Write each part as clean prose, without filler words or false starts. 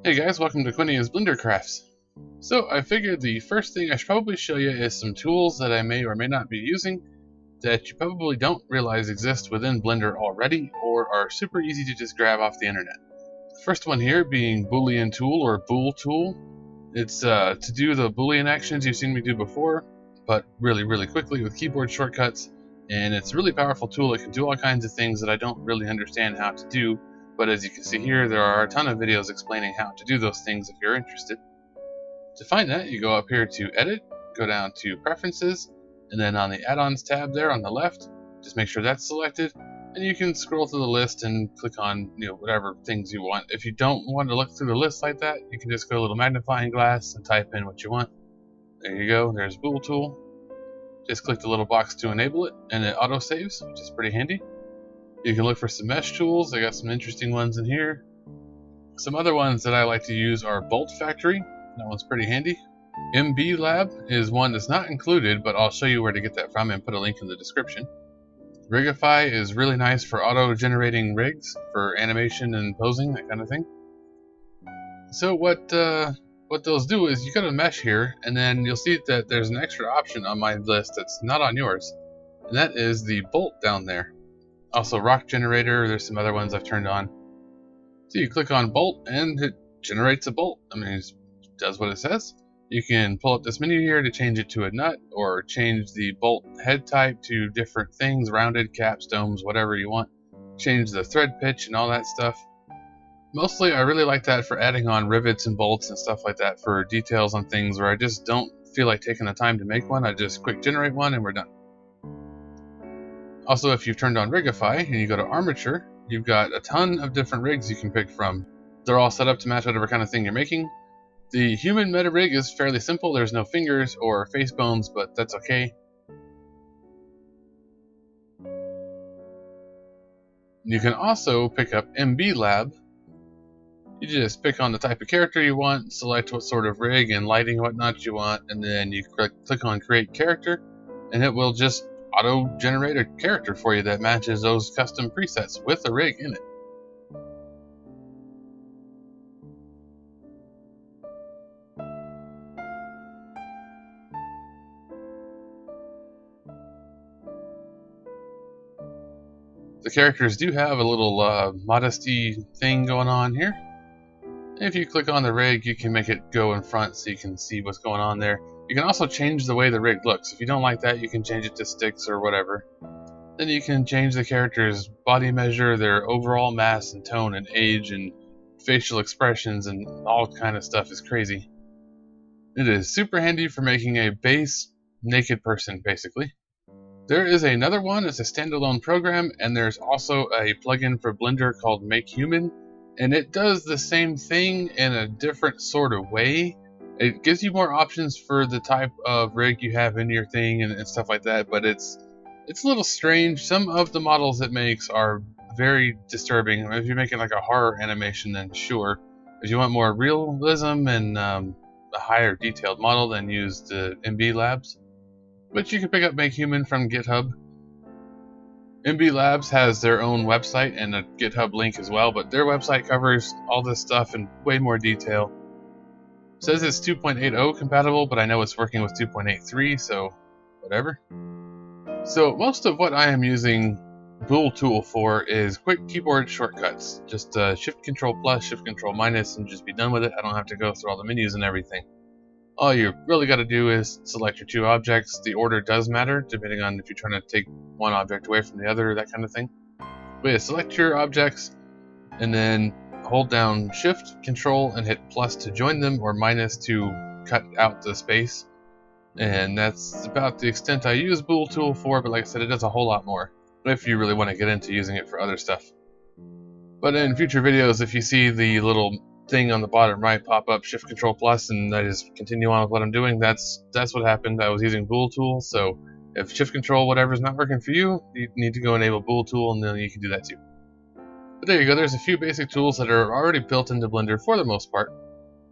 Hey guys, welcome to Quinian's Blender Crafts. So I figured the first thing I should probably show you is some tools that I may or may not be using that you probably don't realize exist within Blender already or are super easy to just grab off the internet. The first one here being Boolean Tool or Bool Tool. It's to do the Boolean actions you've seen me do before, but really quickly with keyboard shortcuts, and it's a really powerful tool. It can do all kinds of things that I don't really understand how to do. But as you can see here, there are a ton of videos explaining how to do those things if you're interested. To find that, you go up here to Edit, go down to Preferences, and then on the Add-ons tab there on the left, just make sure that's selected, and you can scroll through the list and click on whatever things you want. If you don't want to look through the list like that, you can just go a little magnifying glass and type in what you want. There you go, there's Bool Tool. Just click the little box to enable it, and it auto-saves, which is pretty handy. You can look for some mesh tools. I got some interesting ones in here. Some other ones that I like to use are Bolt Factory. That one's pretty handy. MB Lab is one that's not included, but I'll show you where to get that from and put a link in the description. Rigify is really nice for auto-generating rigs for animation and posing, that kind of thing. So what those do is you got a mesh here, and then you'll see that there's an extra option on my list that's not on yours, and that is the bolt down there. Also rock generator, there's some other ones I've turned on. So you click on bolt and it generates a bolt. I mean, it does what it says. You can pull up this menu here to change it to a nut or change the bolt head type to different things, rounded, caps, domes, whatever you want. Change the thread pitch and all that stuff. Mostly I really like that for adding on rivets and bolts and stuff like that for details on things where I just don't feel like taking the time to make one. I just quick generate one and we're done. Also, if you've turned on Rigify and you go to Armature, you've got a ton of different rigs you can pick from. They're all set up to match whatever kind of thing you're making. The human meta rig is fairly simple. There's no fingers or face bones, but that's okay. You can also pick up MB Lab. You just pick on the type of character you want, select what sort of rig and lighting and whatnot you want, and then you click on Create Character, and it will just auto-generate a character for you that matches those custom presets with a rig in it. The characters do have a little modesty thing going on here. If you click on the rig, you can make it go in front so you can see what's going on there. You can also change the way the rig looks. If you don't like that, you can change it to sticks or whatever. Then you can change the character's body measure, their overall mass and tone and age and facial expressions and all kind of stuff is crazy. It is super handy for making a base naked person, basically. There is another one. It's a standalone program, and there's also a plugin for Blender called MakeHuman, and it does the same thing in a different sort of way. It gives you more options for the type of rig you have in your thing and stuff like that, but it's a little strange. Some of the models it makes are very disturbing. If you're making like a horror animation, then sure. If you want more realism and a higher detailed model, then use the MB Labs. But you can pick up MakeHuman from GitHub. MB Labs has their own website and a GitHub link as well, but their website covers all this stuff in way more detail. It says it's 2.80 compatible, but I know it's working with 2.83, so whatever. So most of what I am using Bool Tool for is quick keyboard shortcuts. Just Shift Control plus, Shift Control minus, and just be done with it. I don't have to go through all the menus and everything. All you really got to do is select your two objects. The order does matter, depending on if you're trying to take one object away from the other, that kind of thing. But yeah, select your objects, and then hold down Shift, Control, and hit plus to join them, or minus to cut out the space. And that's about the extent I use Bool Tool for, but like I said, it does a whole lot more, if you really want to get into using it for other stuff. But in future videos, if you see the little thing on the bottom right pop up Shift Control plus and I just continue on with what I'm doing, that's what happened. I was using Bool Tool, so if Shift Control whatever is not working for you, you need to go enable Bool Tool, and then you can do that too. But there you go, there's a few basic tools that are already built into Blender for the most part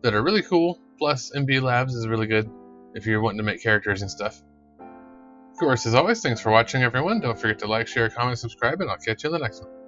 that are really cool, plus MB Labs is really good if you're wanting to make characters and stuff. Of course, as always, thanks for watching everyone. Don't forget to like, share, comment, subscribe, and I'll catch you in the next one.